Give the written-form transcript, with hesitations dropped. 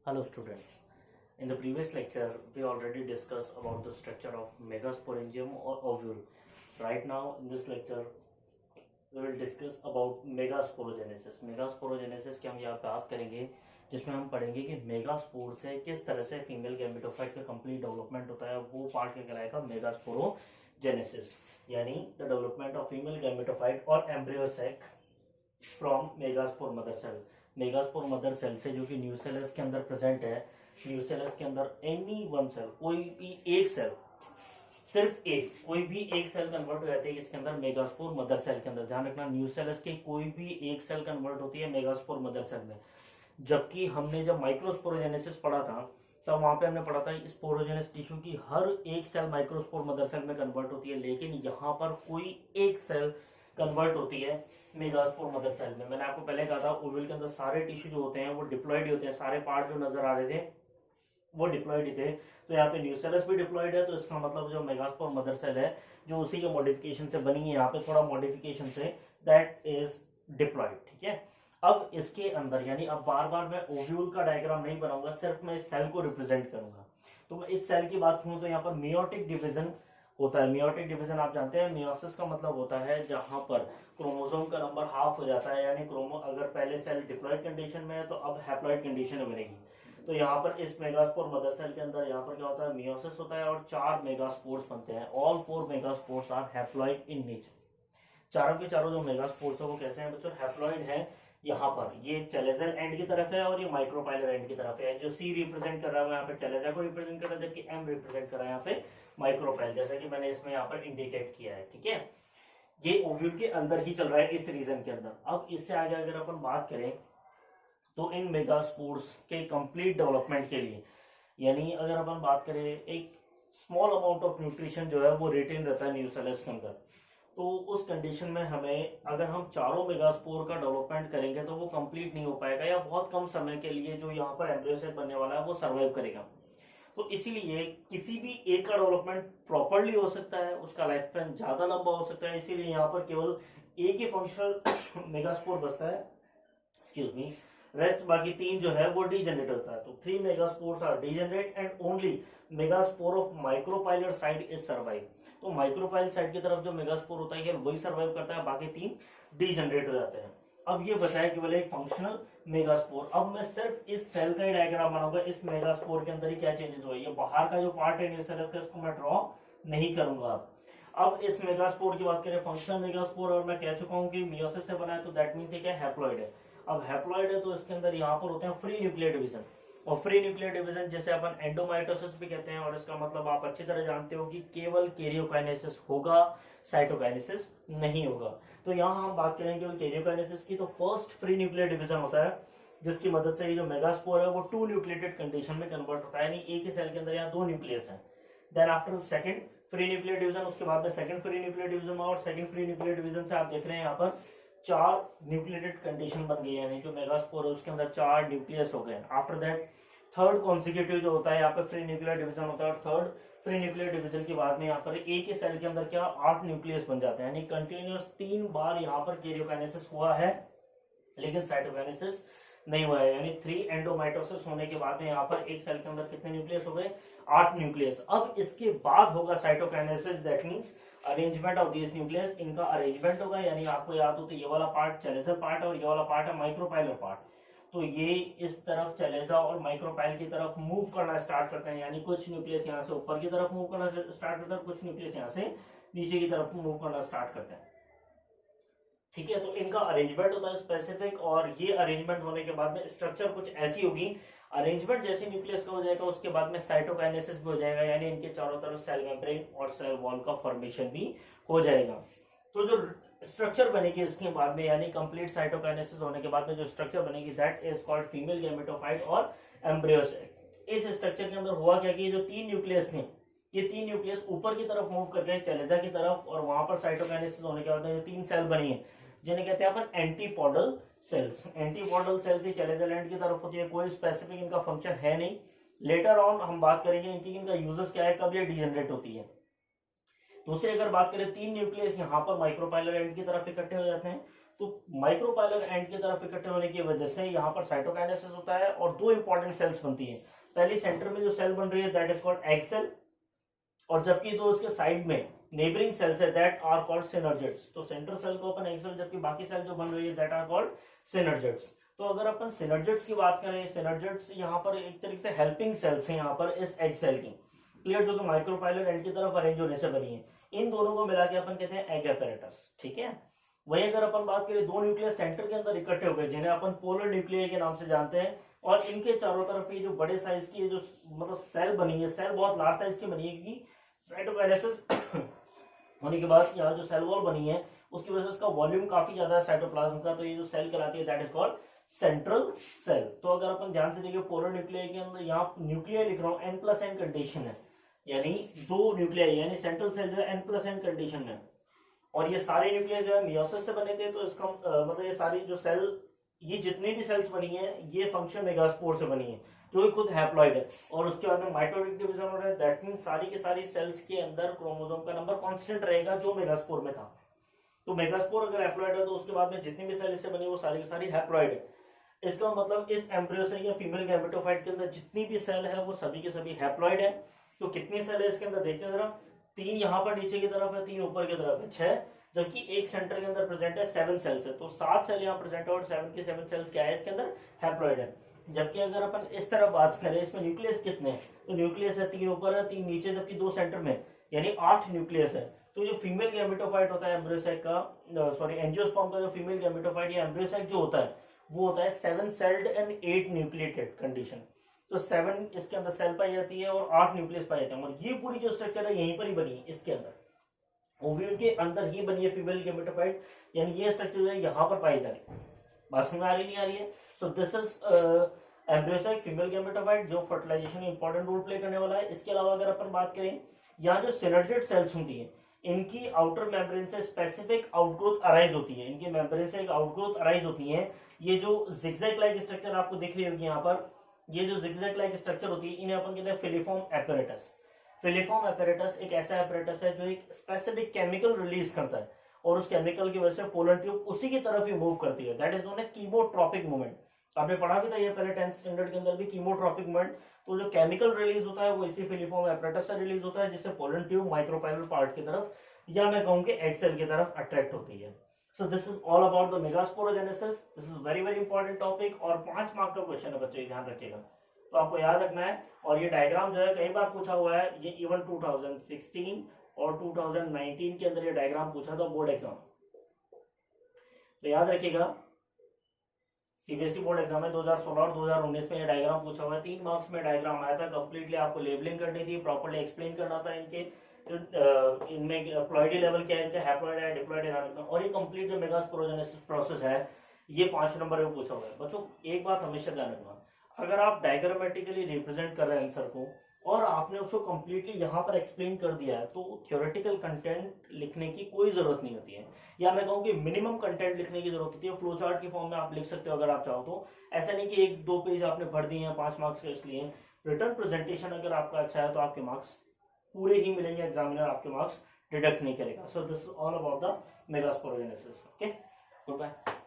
Hello students. In the previous lecture, we already discussed about the structure of megasporangium or ovule. Right now, in this lecture, we will discuss about megasporogenesis. Megasporogenesis की हम यहाँ बात करेंगे, जिसमें हम पढ़ेंगे कि मेगास्पोर से किस तरह से फीमेल गैमेटोफाइट का कंप्लीट डेवलपमेंट होता है। वो पार्ट क्या कहलाएगा? मेगास्पोरोजेनेसिस, यानी the development of female gametophyte और embryo sac from megaspore mother cell. Megaspore mother cell से जो कि न्यूसेलस के अंदर प्रेजेंट है, न्यूसेलस के अंदर एनी वन सेल, कोई भी एक सेल, सिर्फ एक, कोई भी एक सेल कन्वर्ट हो जाती है इसके अंदर मेगास्पोर मदर सेल के अंदर। ध्यान रखना, न्यूसेलस की कोई भी एक सेल कन्वर्ट होती है मेगास्पोर मदर सेल में। जबकि हमने जब माइक्रोस्पोरोजेनेसिस पढ़ा था तब वहां पे हमने पढ़ा था स्पोरोजेनस टिश्यू की हर एक सेल माइक्रोस्पोर मदर सेल में कन्वर्ट होती है, लेकिन यहाँ पर कोई एक सेल कन्वर्ट होती है मेगास्पोर मदर सेल में। मैंने आपको पहले कहा था ओवल के अंदर सारे टिश्यू जो होते हैं वो डिप्लॉयड होते हैं, सारे पार्ट जो नजर आ रहे थे वो डिप्लॉयड थे। तो यहाँ पे न्यूसेलस भी डिप्लॉयड है, तो इसका मतलब जो मेगास्पोर मदर सेल है जो उसी के मॉडिफिकेशन से बनी है, यहाँ पे थोड़ा मॉडिफिकेशन से, दैट इज डिप्लॉयड। ठीक है, अब इसके अंदर यानी अब बार बार मैं ओव्यूल का डायग्राम नहीं बनाऊंगा, सिर्फ मैं इस सेल को रिप्रेजेंट करूंगा। तो मैं इस सेल की बात करूं तो यहाँ पर मियोटिक डिवीजन होता है। मियोटिक डिवीजन आप जानते हैं, मियोसिस का मतलब होता है जहां पर क्रोमोसोम का नंबर हाफ हो जाता है, यानी क्रोमो अगर पहले सेल डिप्लॉयड कंडीशन में है तो अब हैप्लॉयड कंडीशन में बनेगी। तो यहाँ पर इस मेगास्पोर मदर सेल के अंदर यहाँ पर क्या होता है? मियोसिस होता है और 4 मेगास्पोर्स बनते हैं। All 4 megaspores are haploid in nature. चारों के चारों जो मेगास्पोर्स है वो कैसे हैं बच्चों? हैप्लॉयड है। यहाँ पर ये चैलेजल एंड की तरफ है और ये माइक्रोपाइलर एंड की तरफ है। जो सी रिप्रेजेंट कर रहा है यहाँ पे चैलेजा को रिप्रेजेंट कर रहा है, जबकि एम रिप्रेजेंट कर रहा है यहाँ पे माइक्रोपाइल, जैसा कि मैंने इसमें यहाँ पर इंडिकेट किया है। ठीक है, ये ओव्यूल के अंदर ही चल रहा है, इस रीजन के अंदर। अब इससे आगे अगर अपन बात करें तो इन मेगास्पोर्स के कंप्लीट डेवलपमेंट के लिए, यानी अगर अपन बात करें, एक स्मॉल अमाउंट ऑफ न्यूट्रिशन जो है वो रिटेन रहता है न्यूसेलस के अंदर। तो उस कंडीशन में हमें, अगर हम चारों मेगास्पोर का डेवलपमेंट करेंगे तो वो कंप्लीट नहीं हो पाएगा, या बहुत कम समय के लिए जो यहाँ पर एम्ब्रियो सेल बनने वाला है वो सर्वाइव करेगा। तो इसीलिए किसी भी एक का डेवलपमेंट प्रॉपरली हो सकता है, उसका लाइफ स्पैन ज्यादा लंबा हो सकता है, इसीलिए यहाँ पर केवल एक ही फंक्शनल मेगास्पोर बचता है, एक्सक्यूज मी, रेस्ट बाकी 3 जो है वो डीजेनरेट होता है। तो 3 megaspores are degenerate and only megaspore of micropylar side is survive. तो माइक्रोपाइल साइड की तरफ जो मेगास्पोर होता है वही सर्वाइव करता है, बाकी 3 डीजेनरेट हो जाते हैं। अब ये बचा है केवल एक फंक्शनल मेगास्पोर। अब मैं सिर्फ इस सेल का ही डायग्राम बनाऊंगा, इस मेगास्पोर के अंदर ही क्या चेंजेस हुए, ये बाहर का जो पार्ट है न्यूसेलस का इसको मैं ड्रॉ नहीं करूंगा। अब इस मेगास्पोर की बात करें, फंक्शनल मेगास्पोर, और मैं कह चुका हूं कि मियोसिस से बना है, तो दैट मींस ये क्या हैप्लॉइड है। अब हैप्लॉइड है तो इसके अंदर यहाँ पर होते हैं फ्री न्यूक्लियर डिवीजन, और फ्री न्यूक्लियर डिवीजन जैसे अपन एंडोमाइटोसिस भी कहते हैं, और इसका मतलब आप अच्छी तरह जानते हो कि केवल कैरियोकाइनेसिस होगा, साइटोकाइनेसिस नहीं होगा। तो यहाँ हम बात करेंगे केवल कैरियोकाइनेसिस की, तो फर्स्ट फ्री न्यूक्लियर डिवीजन होता है जिसकी मदद से ये जो मेगास्पोर है वो 2 न्यूक्लिएटेड कंडीशन में कन्वर्ट होता है, यानी एक ही सेल के अंदर यहाँ 2 न्यूक्लियस है। Then after second free nuclear division, उसके बाद में सेकंड फ्री न्यूक्लियर डिवीजन, और सेकंड फ्री न्यूक्लियर डिवीजन से आप देख रहे हैं यहाँ पर 4 न्यूक्लिएटेड कंडीशन बन गई है, यानी जो मेगास्पोर है उसके अंदर 4 न्यूक्लियस हो गए। आफ्टर दैट थर्ड कॉन्सिक्यूटिव जो होता है यहाँ पे फ्री न्यूक्लियर डिवीजन होता है, और थर्ड फ्री न्यूक्लियर डिवीजन के बाद में यहाँ पर एक ही सेल के अंदर क्या 8 न्यूक्लियस बन जाते हैं, यानी कंटिन्यूअस 3 बार यहाँ पर कैरियोकाइनेसिस हुआ है लेकिन साइटोकाइनेसिस नहीं हुआ है, यानी 3 एंडोमाइटोसिस होने के बाद में यहाँ पर एक सेल के अंदर कितने न्यूक्लियस हो गए? 8 न्यूक्लियस। अब इसके बाद होगा cytokinesis, that means arrangement of this nucleus, इनका अरेंजमेंट होगा, यानी आपको याद हो तो ये वाला पार्ट चैलेजल पार्ट है और ये वाला पार्ट है माइक्रोपाइलर पार्ट। तो ये इस तरफ चैलेजा और माइक्रोपाइल की तरफ मूव करना स्टार्ट करते हैं, यानी कुछ न्यूक्लियस यहाँ से ऊपर की तरफ मूव करना स्टार्ट करते हैं, कुछ न्यूक्लियस यहाँ से नीचे की तरफ मूव करना स्टार्ट करते हैं। ठीक है, तो इनका अरेंजमेंट होता है स्पेसिफिक, और ये अरेंजमेंट होने के बाद में स्ट्रक्चर कुछ ऐसी होगी, अरेंजमेंट जैसे न्यूक्लियस का हो जाएगा उसके बाद में साइटोकाइनेसिस भी हो जाएगा, यानी इनके चारों तरफ सेल मेम्ब्रेन और सेल वॉल का फॉर्मेशन भी हो जाएगा। तो जो स्ट्रक्चर बनेगी इसके बाद में, यानी कंप्लीट साइटोकाइनेसिस होने के बाद में जो स्ट्रक्चर बनेगी, that is called female gametophyte और एम्ब्रियो सेल। इस स्ट्रक्चर के अंदर हुआ क्या कि जो 3 न्यूक्लियस थे, ये 3 न्यूक्लियस ऊपर की तरफ मूव कर गए चैलेजा की तरफ, और वहां पर साइटोकाइनेसिस होने के बाद में जो 3 सेल बनी है जिन्हें कहते हैं अपन एंटीपोडल सेल्स। एंटीपोडल सेल्स ही चैलेजल एंड की तरफ होती है, कोई स्पेसिफिक इनका फंक्शन है नहीं। लेटर ऑन हम बात करेंगे इनका यूजेस क्या है, कब ये डीजनरेट होती है। दूसरी अगर बात करें, 3 न्यूक्लियस यहाँ पर माइक्रोपाइलर एंड की तरफ इकट्ठे हो जाते हैं, तो माइक्रोपाइलर एंड की तरफ इकट्ठे होने की वजह से यहाँ पर साइटोकाइनेसिस होता है और दो इंपॉर्टेंट सेल्स बनती है। पहली सेंटर में जो सेल बन रही है that is called egg cell, और जबकि दो उसके साइड में नेबरिंग सेल्स है दैट आर कॉल्ड सिनर्जिड्स। तो सेंटर सेल को अपन एग सेल, जबकि बाकी सेल जो बन रही है दैट आर कॉल्ड सिनर्जिड्स। तो अगर अपन सिनर्जिड्स की बात करें, सिनर्जिड्स यहाँ पर एक तरीके से हेल्पिंग सेल्स हैं यहाँ पर इस एग सेल की, क्लियर, जो कि माइक्रोपाइलर एंड की तरफ अरेंज होने से बनी है। इन दोनों को मिला के अपन कहते हैं एग एपेरेटस, ठीक है। वही अगर अपन बात करें, दो न्यूक्लियस सेंटर के अंदर इकट्ठे हो गए जिन्हें अपन पोलर न्यूक्लियर के नाम से जानते हैं, और इनके चारों तरफ ये जो बड़े साइज की जो मतलब सेल बनी है, सेल बहुत लार्ज साइज की बनी है क्योंकि साइटोकाइनेसिस होने के बाद यहाँ जो सेल वॉल बनी है उसकी वजह से इसका वॉल्यूम काफी ज्यादा है साइटोप्लाज्म का, तो ये जो सेल कहलाती है that is called central cell. तो अगर अपन ध्यान से देखिए पोलर न्यूक्लियर के अंदर यहाँ न्यूक्लियर लिख रहा हूँ N+N कंडीशन है, यानी दो न्यूक्लियर, यानी सेंट्रल सेल जो है N+N कंडीशन में, और ये सारे न्यूक्लियर जो है मियोसिस से बने थे। तो इसका मतलब ये सारी जो सेल, ये जितनी भी सेल्स बनी है ये फंक्शन मेगास्पोर से बनी है जो कि खुद हैप्लॉइड है, और उसके बाद में माइटोटिक डिवीजन हो रहा है। दैट मींस सारी की सारी सेल्स के अंदर क्रोमोसोम का नंबर कांस्टेंट रहेगा जो मेगास्पोर में था। तो मेगास्पोर अगर हैप्लॉइड है तो उसके बाद में जितनी भी सेल इससे बनी वो सारी की सारी हैप्लॉइड है। इसका मतलब इस एम्ब्रियो से या फीमेल गैमेटोफाइट के अंदर जितनी भी सेल है वो सभी के सभी हैप्लॉइड है। तो कितनी सेल है इसके अंदर देखते हैं जरा, 3 यहाँ पर नीचे की तरफ है, 3 ऊपर की तरफ है, 6, जबकि एक सेंटर के अंदर प्रेजेंट है 7 सेल्स है। तो 7 सेल यहाँ प्रेजेंट है और 7 की 7 सेल्स क्या है इसके अंदर, हैप्लॉइड है। जबकि अगर अपन इस तरह बात करें, इसमें न्यूक्लियस कितने हैं, तो न्यूक्लियस है 3 ऊपर है 3 नीचे, जबकि 2 सेंटर में, यानी 8 न्यूक्लियस है। तो जो फीमेल गैमेटोफाइट होता है एम्ब्रियोसाइट का, सॉरी एंजियोस्पर्म का जो फीमेल गैमेटोफाइट या एम्ब्रियोसाइट जो होता है वो होता है 7 सेल्ड एंड 8 न्यूक्लिएटेड कंडीशन। तो 7 इसके अंदर सेल पाई जाती है और 8 न्यूक्लियस पाए जाते हैं, और ये पूरी जो स्ट्रक्चर है यहीं पर ही बनी है, इसके अंदर ओव्यूल के अंदर ही बनी है फीमेल गैमेटोफाइट, यानी ये स्ट्रक्चर जो है यहाँ पर पाई जा रही है। बात समझ में आ रही नहीं आ रही है? So this is embryo sac female gametophyte जो फर्टिलाइजेशन में इंपॉर्टेंट रोल प्ले करने वाला है। इसके अलावा अगर अपन बात करें, यहाँ जो सिनर्जिड सेल्स होती है इनकी आउटर मेम्ब्रेन से स्पेसिफिक आउटग्रोथ अराइज होती है, इनके मेम्ब्रेन से एक आउटग्रोथ अराइज होती है। ये जो जिगजैग लाइक स्ट्रक्चर आपको दिख रही होगी यहाँ पर, ये जो जिगजैग लाइक स्ट्रक्चर होती है इन्हें अपन कहते हैं फिलिफॉर्म एपैरेटस। फिलिफॉर्म एपैरेटस एक ऐसा एपैरेटस है जो एक स्पेसिफिक केमिकल रिलीज करता है, और उस केमिकल की वजह से पोलर ट्यूब उसी की तरफ ही मूव करती है। That is known as chemotropic movement. आपने पढ़ा भी था ये पहले 10th स्टैंडर्ड के अंदर भी, कीमोट्रॉपिक मूवमेंट। तो जो केमिकल रिलीज होता है वो इसी फिलिफॉर्म एपैरेटस से रिलीज होता है, जिससे पोलन ट्यूब माइक्रोपाइलर पार्ट की तरफ, या मैं कहूँ कि एग सेल की तरफ अट्रैक्ट होती है। So this is all about the megasporogenesis. This is very very important topic, और 5 मार्क का क्वेश्चन है बच्चों, ध्यान रखिएगा। तो आपको याद रखना है, और ये डायग्राम जो है कई बार पूछा हुआ है, ये इवन 2016 और 2019 के अंदर ये डायग्राम पूछा था बोर्ड एग्जाम, तो याद रखिएगा। सीबीएसई बोर्ड एग्जाम में 2016 और 2019 में ये डायग्राम पूछा हुआ है। 3 मार्क्स में डायग्राम आया था। कंप्लीटली आपको लेबलिंग करनी थी, प्रॉपर्ली एक्सप्लेन करना था इनके जो इनमें प्लॉइडी लेवल क्या है, इनका हैप्लॉइड है, डिप्लॉइड है, और ये कंप्लीट जो मेगास्पोरोजेनेसिस प्रोसेस है ये 5 नंबर में पूछा हुआ है। बच्चों एक बात हमेशा ध्यान रखना, अगर आप डायग्रामेटिकली रिप्रेजेंट कर रहे हैं आंसर को और आपने उसको कंप्लीटली यहाँ पर एक्सप्लेन कर दिया है, तो थ्योरेटिकल कंटेंट लिखने की कोई जरूरत नहीं होती है, या मैं कहूँ कि मिनिमम कंटेंट लिखने की जरूरत होती है। फ्लो चार्ट की फॉर्म में आप लिख सकते हो अगर आप चाहो तो। ऐसा नहीं कि 1-2 पेज आपने भर दिए हैं 5 मार्क्स के, इसलिए रिटर्न प्रेजेंटेशन अगर आपका अच्छा है तो आपके मार्क्स पूरे ही मिलेंगे, एग्जामिनर आपके मार्क्स डिडक्ट नहीं करेगा। So this is all about the megasporogenesis. Okay, good bye.